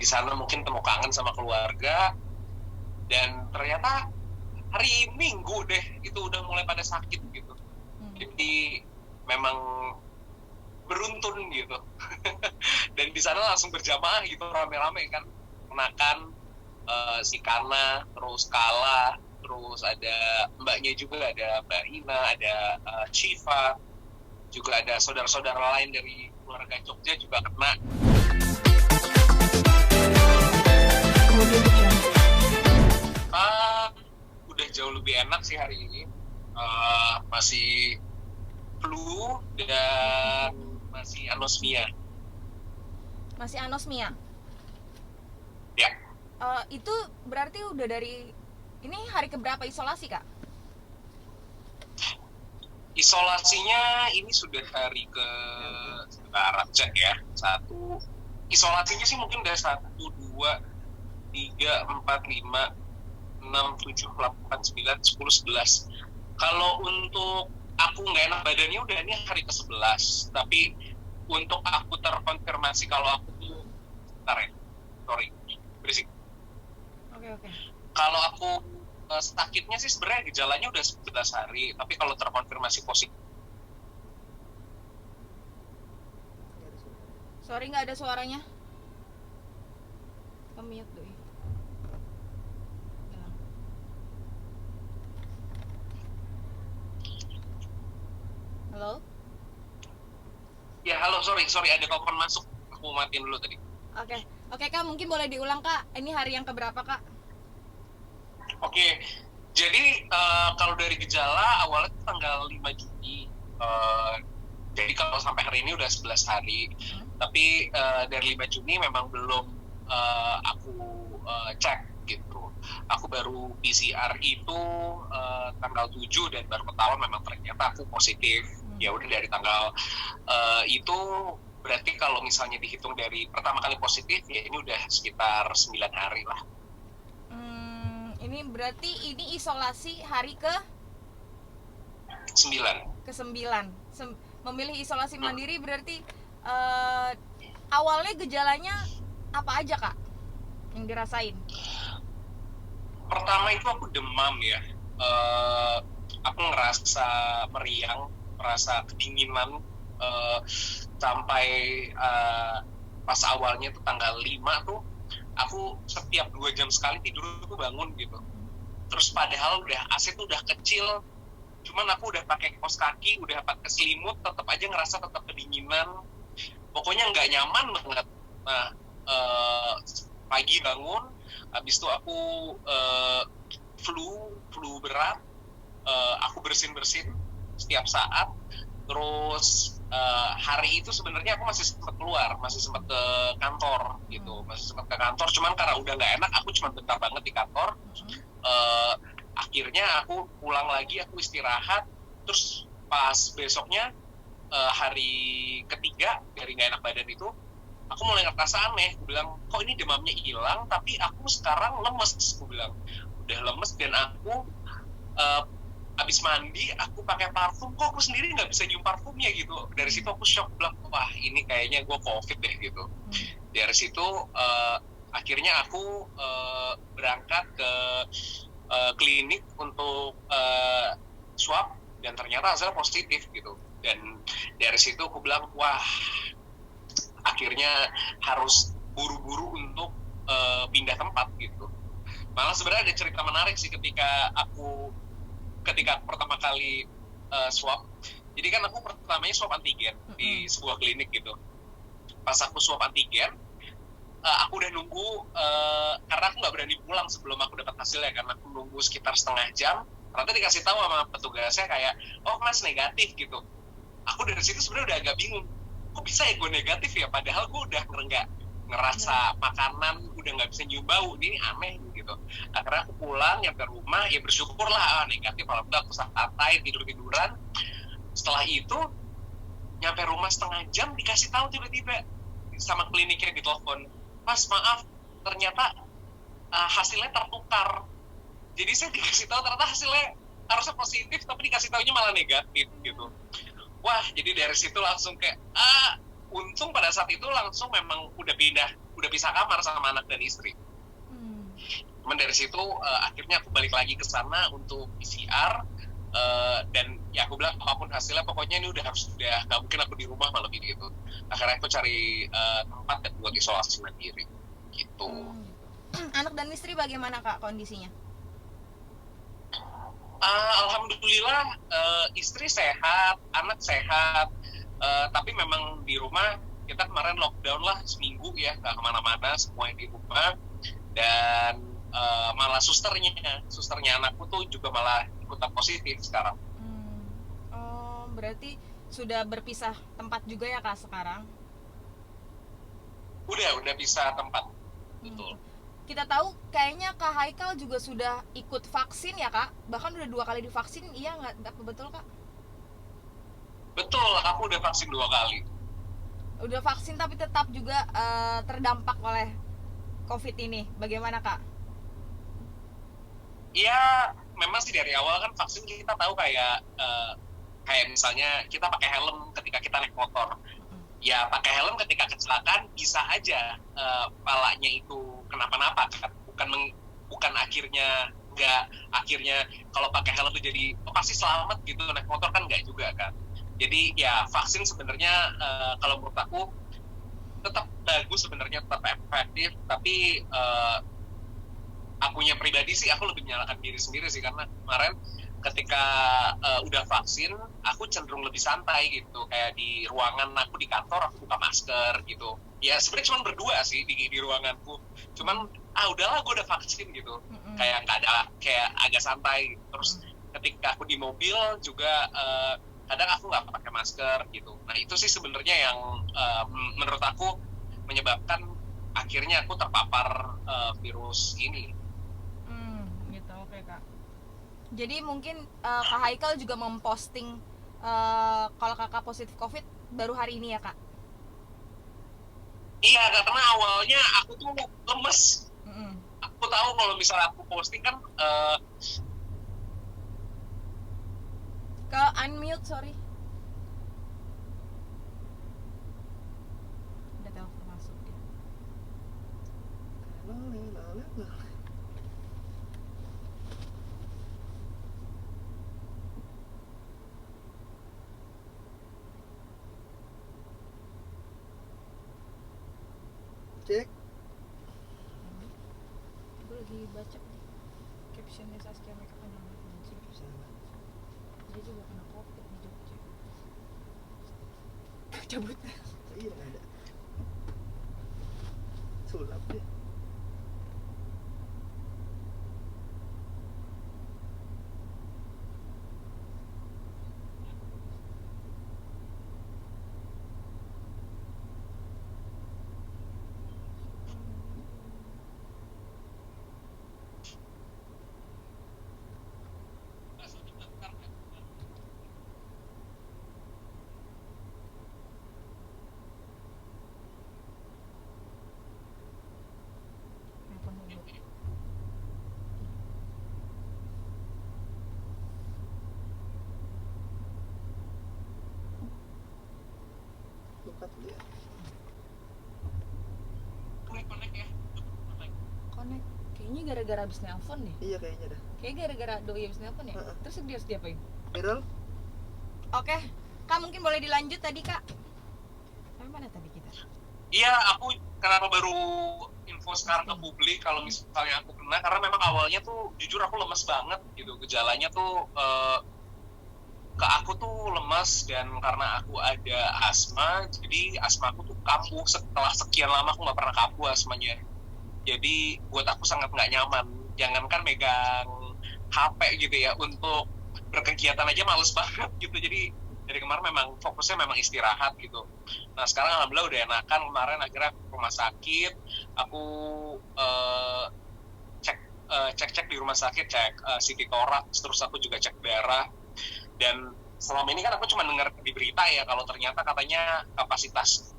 Di sana mungkin temu kangen sama keluarga, dan ternyata hari Minggu deh itu udah mulai pada sakit gitu. Jadi memang beruntun gitu. Dan di sana langsung berjamaah gitu, rame-rame kan, kenakan si Kana, terus Kala, terus ada mbaknya juga, ada Mbak Ina, ada Shiva, juga ada saudara-saudara lain dari keluarga Jogja juga kena. Udah jauh lebih enak sih hari ini. Masih flu dan masih anosmia. Masih anosmia? Ya. Itu berarti udah dari ini hari keberapa isolasi, Kak? Isolasinya ini sudah hari ke sebentar cek ya. Isolasinya sih mungkin udah 1, 2, 3, 4, 5, 6, 7, 8, 9, 10, 11. Kalau untuk aku nggak enak badannya udah ini hari ke-11. Tapi untuk aku terkonfirmasi kalau aku tuh, sorry, berisik. Oke. Kalau aku sakitnya sih sebenarnya gejalanya udah 11 hari, tapi kalau terkonfirmasi positif. Sorry, nggak ada suaranya. Mute dulu. Halo? Ya, halo, sorry ada telepon masuk. Aku matiin dulu tadi. Oke, Kak, mungkin boleh diulang, Kak. Ini hari yang keberapa, Kak? Oke. Jadi kalau dari gejala awalnya tanggal 5 Juni. Jadi kalau sampai hari ini udah 11 hari. Tapi dari 5 Juni memang belum aku cek gitu. Aku baru PCR itu tanggal 7 dan baru ketahuan memang ternyata aku positif. Ya udah dari tanggal itu berarti kalau misalnya dihitung dari pertama kali positif ya ini udah sekitar 9 hari lah. Ini berarti ini isolasi hari ke 9. Memilih isolasi mandiri berarti awalnya gejalanya apa aja, Kak, yang dirasain? Pertama itu aku demam ya. Aku ngerasa meriang, merasa kedinginan sampai pas awalnya tuh tanggal 5 tuh aku setiap 2 jam sekali tidur tuh bangun gitu. Terus padahal udah AC tuh udah kecil, cuman aku udah pakai kaos kaki, udah pakai selimut, tetap aja ngerasa tetap kedinginan. Pokoknya nggak nyaman banget. Nah, pagi bangun, habis itu aku flu berat, aku bersin setiap saat. Terus hari itu sebenarnya aku masih sempat keluar, masih sempat ke kantor gitu, cuman karena udah nggak enak, aku cuma bentar banget di kantor. Akhirnya aku pulang lagi, aku istirahat. Terus pas besoknya hari ketiga dari nggak enak badan itu, aku mulai ngerasa aneh. Aku bilang, kok ini demamnya hilang tapi aku sekarang lemes. Aku bilang udah lemes, dan aku abis mandi aku pakai parfum, kok aku sendiri nggak bisa nyium parfumnya gitu. Dari situ aku shock, bilang wah ini kayaknya gue COVID deh gitu. Dari situ akhirnya aku berangkat ke klinik untuk swab, dan ternyata hasilnya positif gitu. Dan dari situ aku bilang wah, akhirnya harus buru-buru untuk pindah tempat gitu. Malah sebenarnya ada cerita menarik sih ketika pertama kali swab. Jadi kan aku pertamanya swab antigen di sebuah klinik gitu. Pas aku swab antigen, aku udah nunggu karena aku nggak berani pulang sebelum aku dapat hasilnya, karena aku nunggu sekitar setengah jam. Ternyata dikasih tahu sama petugasnya kayak, oh mas negatif gitu. Aku dari situ sebenarnya udah agak bingung, kok bisa ya gue negatif ya, padahal gue udah nggak ngerasa makanan, udah nggak bisa nyium bau, ini aneh gitu. Akhirnya aku pulang, nyampe rumah, ya bersyukur lah negatif. Alhamdulillah aku santai, tiduran. Setelah itu nyampe rumah setengah jam, dikasih tahu tiba-tiba sama kliniknya, ditelepon, mas maaf, ternyata hasilnya tertukar. Jadi saya dikasih tahu ternyata hasilnya harusnya positif, tapi dikasih tahunya malah negatif gitu. Wah, jadi dari situ langsung kayak untung pada saat itu langsung memang udah pisah kamar sama anak dan istri. Cuman dari situ akhirnya aku balik lagi ke sana untuk PCR, dan ya aku bilang apapun hasilnya pokoknya ini udah nggak mungkin aku di rumah malam ini gitu. Akhirnya aku cari tempat dan buat isolasi mandiri gitu. Anak dan istri bagaimana Kak kondisinya? Alhamdulillah istri sehat, anak sehat, tapi memang di rumah kita kemarin lockdown lah seminggu ya, nggak kemana-mana, semuanya di rumah. Dan malah susternya anakku tuh juga malah ikutan positif sekarang. Oh, berarti sudah berpisah tempat juga ya Kak sekarang? Udah bisa tempat. Betul. Kita tahu kayaknya Kak Haikal juga sudah ikut vaksin ya Kak? Bahkan udah 2 kali divaksin, iya nggak betul Kak? Betul, aku udah vaksin 2 kali. Udah vaksin tapi tetap juga terdampak oleh COVID ini. Bagaimana Kak? Iya, memang sih dari awal kan vaksin kita tahu kayak misalnya kita pakai helm ketika kita naik motor. Ya pakai helm ketika kecelakaan bisa aja palanya itu kenapa-napa kan. Bukan akhirnya kalau pakai helm itu jadi pasti selamat gitu naik motor kan, nggak juga kan. Jadi ya vaksin sebenarnya kalau menurut aku tetap bagus sebenarnya, tetap efektif, tapi akunya pribadi sih aku lebih menyalahkan diri sendiri sih, karena kemarin ketika udah vaksin aku cenderung lebih santai gitu, kayak di ruangan aku di kantor aku buka masker gitu ya, sebenarnya cuma berdua sih di ruanganku, cuman udahlah gue udah vaksin gitu, kayak nggak ada, kayak agak santai. Terus ketika aku di mobil juga kadang aku nggak pakai masker gitu. Nah itu sih sebenarnya yang menurut aku menyebabkan akhirnya aku terpapar virus ini. Gitu, oke Kak. Jadi mungkin Kak Haikal juga memposting kalau Kakak positif COVID baru hari ini ya Kak? Iya, karena awalnya aku tuh lemes. Aku tahu kalau misalnya aku posting kan ke unmute, sorry. Udah telepon masuk dia. Cek. Gue lagi baca captionnya Saskia Makeup anjing. Dia juga kena COVID di Jogja. Cabut. Iya ada. Sulap deh. Buka dulu ya. Connect ya. Connect. Kayaknya gara-gara abis nelpon deh. Iya kayaknya dah. Kayaknya gara-gara doi abis nelpon ya. Terus dia harus diapain? Viral? Oke, Kak mungkin boleh dilanjut tadi Kak. Sampai mana tadi kita? Iya, aku kenapa baru info sekarang ke publik kalau misalnya aku kena, karena memang awalnya tuh jujur aku lemes banget gitu, gejalanya tuh ke aku tuh lemas, dan karena aku ada asma, jadi asma aku tuh kambuh. Setelah sekian lama aku nggak pernah kambuh asmanya, jadi buat aku sangat nggak nyaman. Jangankan megang HP gitu ya, untuk berkegiatan aja males banget gitu. Jadi dari kemarin memang fokusnya memang istirahat gitu. Nah sekarang alhamdulillah udah enakan. Kemarin akhirnya ke rumah sakit, aku cek di rumah sakit, cek CT thorax, terus aku juga cek darah. Dan selama ini kan aku cuma dengar di berita ya, kalau ternyata katanya kapasitas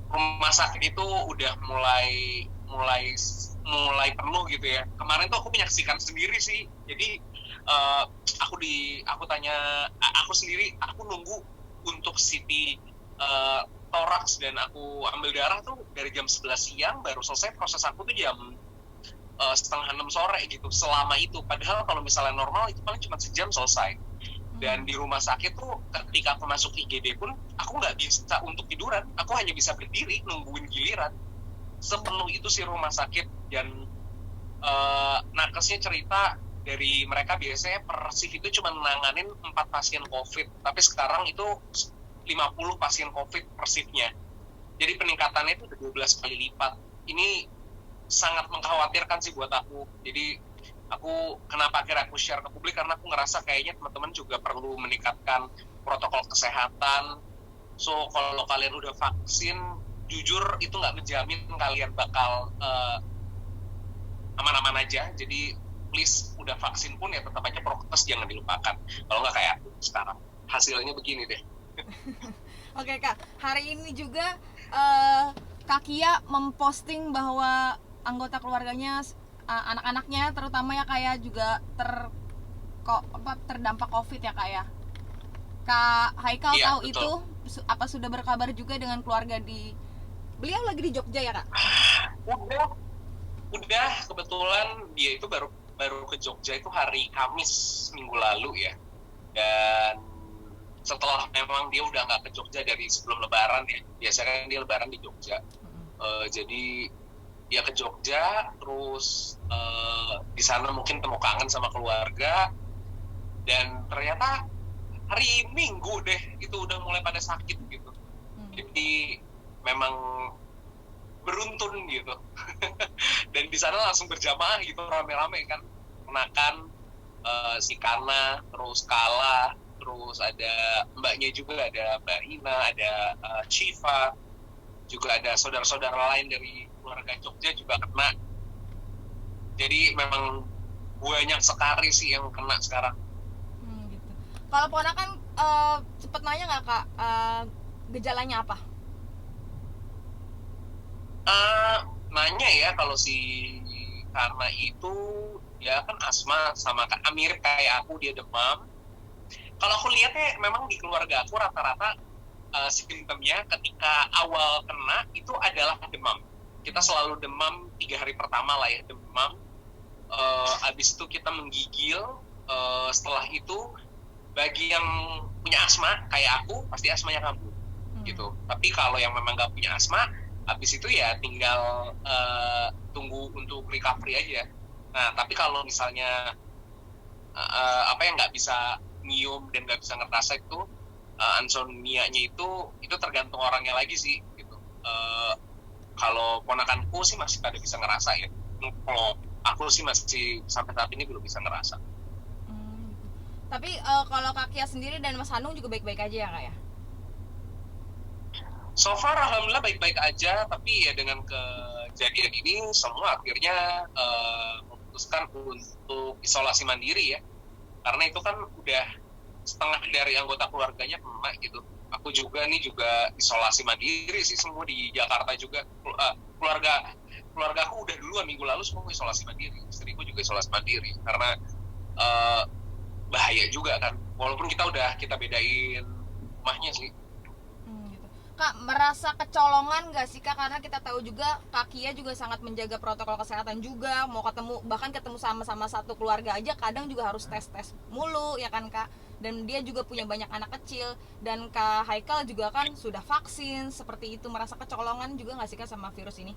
rumah sakit itu udah mulai penuh gitu ya. Kemarin tuh aku menyaksikan sendiri sih. Jadi eh, aku tanya aku sendiri, aku nunggu untuk CT toraks dan aku ambil darah tuh dari jam 11 siang, baru selesai proses aku tuh jam 5:30 sore gitu. Selama itu, padahal kalau misalnya normal itu paling cuma sejam selesai. Dan di rumah sakit tuh ketika aku masuk IGD pun aku nggak bisa untuk tiduran, aku hanya bisa berdiri nungguin giliran. Sepenuh itu sih rumah sakit. Dan nakesnya cerita dari mereka biasanya per shift itu cuma nanganin 4 pasien COVID, tapi sekarang itu 50 pasien COVID per shiftnya. Jadi peningkatannya itu udah 12 kali lipat. Ini sangat mengkhawatirkan sih buat aku. Jadi aku kenapa akhirnya aku share ke publik, karena aku ngerasa kayaknya teman-teman juga perlu meningkatkan protokol kesehatan. So kalau kalian udah vaksin, jujur itu nggak menjamin kalian bakal aman-aman aja. Jadi please, udah vaksin pun ya tetap aja prokes jangan dilupakan. Kalau nggak kayak aku sekarang, hasilnya begini deh. Oke Kak, hari ini juga Kak Kia memposting bahwa anggota keluarganya, anak-anaknya terutama ya kayak juga terdampak COVID ya Kak ya. Kak Haikal Iya, tahu betul. itu, apa sudah berkabar juga dengan keluarga beliau lagi di Jogja ya Kak? Udah kebetulan dia itu baru ke Jogja itu hari Kamis minggu lalu ya. Dan setelah memang dia udah nggak ke Jogja dari sebelum Lebaran ya, biasanya kan dia Lebaran di Jogja. Jadi dia ke Jogja, terus di sana mungkin temu kangen sama keluarga, dan ternyata hari Minggu deh itu udah mulai pada sakit gitu. Jadi memang beruntun gitu. Dan di sana langsung berjamaah gitu, rame-rame kan, kenakan si Kana, terus Kala, terus ada mbaknya juga, ada Mbak Ina, ada Shiva, juga ada saudara-saudara lain dari keluarga Jogja juga kena. Jadi memang banyak sekali sih yang kena sekarang. Gitu. Kalau ponakan sempet nanya nggak Kak, gejalanya apa? Nanya ya, kalau si karena itu ya kan asma sama mirip kayak aku, dia demam. Kalau aku lihatnya memang di keluarga aku rata-rata simptomnya ketika awal kena itu adalah demam. Kita selalu demam 3 hari pertama lah ya, demam. Abis itu kita menggigil. Setelah itu bagi yang punya asma kayak aku pasti asmanya kambuh gitu. Tapi kalau yang memang nggak punya asma, habis itu ya tinggal tunggu untuk recovery aja. Nah tapi kalau misalnya apa yang nggak bisa nyium dan nggak bisa ngerasa itu, ansomnia-nya itu tergantung orangnya lagi sih gitu. Kalau ponakanku sih masih pada bisa ngerasa ya. Kalau aku sih masih sampai saat ini belum bisa ngerasa. Tapi kalau Kak Kia sendiri dan Mas Hanung juga baik-baik aja ya Kak ya? So far alhamdulillah baik-baik aja, tapi ya dengan kejadian ini semua akhirnya memutuskan untuk isolasi mandiri ya, karena itu kan udah setengah dari anggota keluarganya kena gitu. Aku juga isolasi mandiri sih, semua di Jakarta juga. Keluarga aku udah duluan minggu lalu semua isolasi mandiri, istriku juga isolasi mandiri karena bahaya juga kan, walaupun kita bedain rumahnya sih. Kak, merasa kecolongan nggak sih Kak? Karena kita tahu juga Kak Kia juga sangat menjaga protokol kesehatan juga, mau bahkan ketemu sama satu keluarga aja kadang juga harus tes mulu ya kan Kak? Dan dia juga punya banyak anak kecil, dan Kak Haikal juga kan sudah vaksin, seperti itu. Merasa kecolongan juga nggak sih Kak sama virus ini?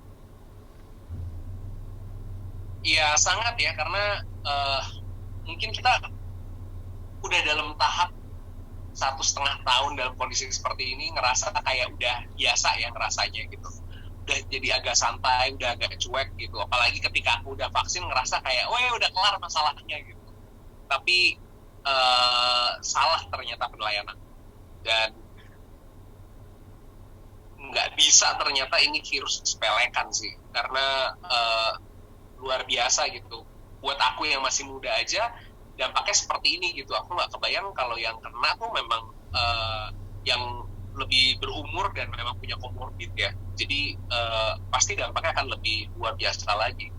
Iya sangat ya, karena mungkin kita udah dalam tahap 1,5 tahun dalam kondisi seperti ini, ngerasa kayak udah biasa ya ngerasanya gitu, udah jadi agak santai, udah agak cuek gitu. Apalagi ketika aku udah vaksin ngerasa kayak udah kelar masalahnya gitu. Tapi salah ternyata penilaian aku, dan nggak bisa ternyata ini virus sepelekan sih, karena luar biasa gitu. Buat aku yang masih muda aja dampaknya seperti ini gitu. Aku nggak kebayang kalau yang kena tuh memang yang lebih berumur dan memang punya komorbid ya. Jadi pasti dampaknya akan lebih luar biasa lagi.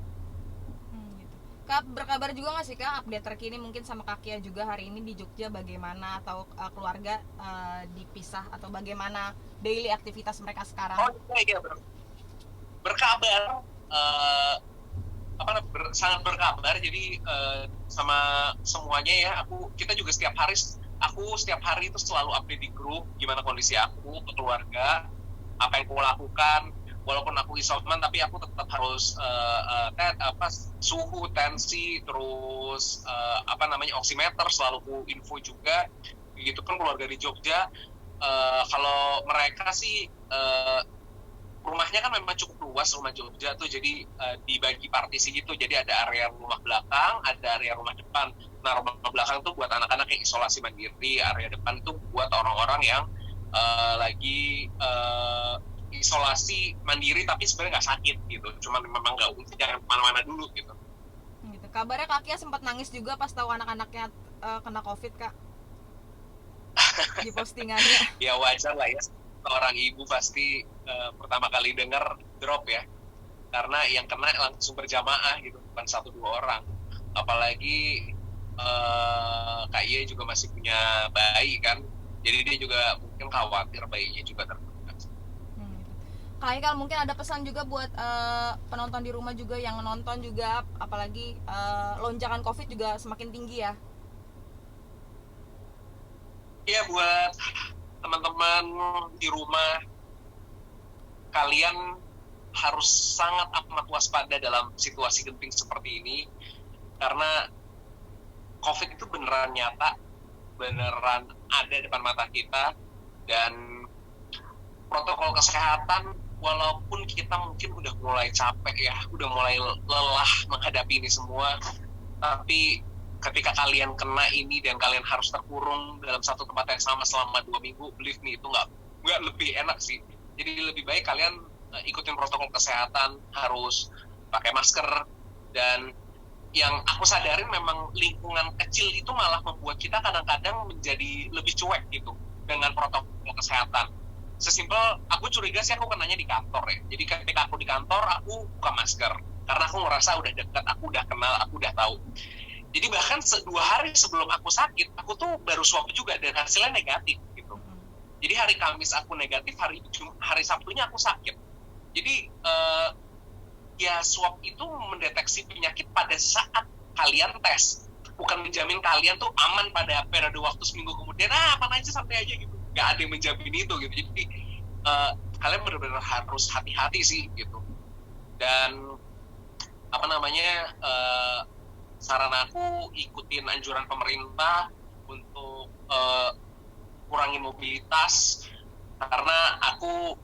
Gitu. Kak, berkabar juga nggak sih Kak update terkini mungkin sama Kak Kia juga hari ini di Jogja bagaimana, atau keluarga dipisah atau bagaimana daily aktivitas mereka sekarang? Oh iya, berkabar, sangat berkabar. Jadi sama semuanya ya, kita juga aku setiap hari itu selalu update di grup gimana kondisi aku ke keluarga, apa yang aku lakukan. Walaupun aku isoman, tapi aku tetap harus suhu, tensi, terus oximeter selalu ku info juga. Begitu kan keluarga di Jogja. Kalau mereka sih rumahnya kan memang cukup luas, rumah Jogja tuh, jadi dibagi partisi gitu. Jadi ada area rumah belakang, ada area rumah depan. Nah, rumah belakang tuh buat anak-anak yang isolasi mandiri, area depan tuh buat orang-orang yang lagi isolasi mandiri tapi sebenarnya nggak sakit gitu, cuman memang nggak, jangan kemana-mana dulu gitu. Gitu. Kabarnya Kak Kia sempat nangis juga pas tahu anak-anaknya kena COVID Kak di postingannya. Ya wajar lah ya, seorang ibu pasti pertama kali dengar drop ya, karena yang kena langsung berjamaah gitu, bukan 1-2 orang. Apalagi Kak Iya juga masih punya bayi kan, jadi dia juga mungkin khawatir bayinya juga terkena. Kak Ikal, mungkin ada pesan juga buat penonton di rumah juga yang nonton juga, apalagi lonjakan COVID juga semakin tinggi ya. Ya, buat teman-teman di rumah, kalian harus sangat amat waspada dalam situasi genting seperti ini, karena COVID itu beneran nyata, beneran ada depan mata kita, dan protokol kesehatan, walaupun kita mungkin udah mulai capek ya, udah mulai lelah menghadapi ini semua, tapi ketika kalian kena ini dan kalian harus terkurung dalam satu tempat yang sama selama 2 minggu, believe me, itu nggak lebih enak sih. Jadi lebih baik kalian ikutin protokol kesehatan, harus pakai masker, dan yang aku sadarin memang lingkungan kecil itu malah membuat kita kadang-kadang menjadi lebih cuek gitu dengan protokol kesehatan. Sesimpel, aku curiga sih aku kenanya di kantor ya. Jadi ketika aku di kantor, aku buka masker. Karena aku ngerasa udah dekat, aku udah kenal, aku udah tahu. Jadi bahkan 2 hari sebelum aku sakit, aku tuh baru swab juga dan hasilnya negatif gitu. Jadi hari Kamis aku negatif, hari Sabtunya aku sakit. Jadi ya swab itu mendeteksi penyakit pada saat kalian tes. Bukan menjamin kalian tuh aman pada periode waktu seminggu kemudian, aman aja, santai aja gitu. Gak ada yang menjamin itu gitu. Jadi kalian benar-benar harus hati-hati sih gitu. Dan saran aku, ikutin anjuran pemerintah untuk kurangin mobilitas, karena aku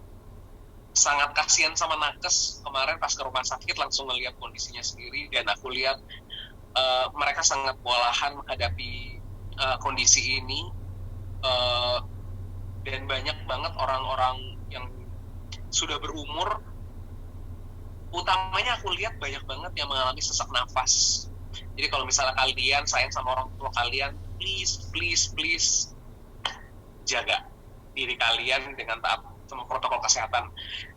sangat kasihan sama nakes. Kemarin pas ke rumah sakit langsung ngeliat kondisinya sendiri, dan aku lihat mereka sangat kewalahan menghadapi kondisi ini. Dan banyak banget orang-orang yang sudah berumur, utamanya aku lihat banyak banget yang mengalami sesak nafas. Jadi kalau misalnya kalian sayang sama orang tua kalian, please jaga diri kalian dengan taat sama protokol kesehatan.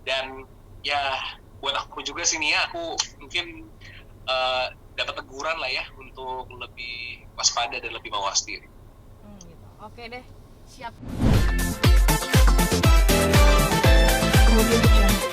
Dan ya buat aku juga sini ya, aku mungkin dapat teguran lah ya untuk lebih waspada dan lebih mawas diri. Gitu. Oke deh, siap. Kemudian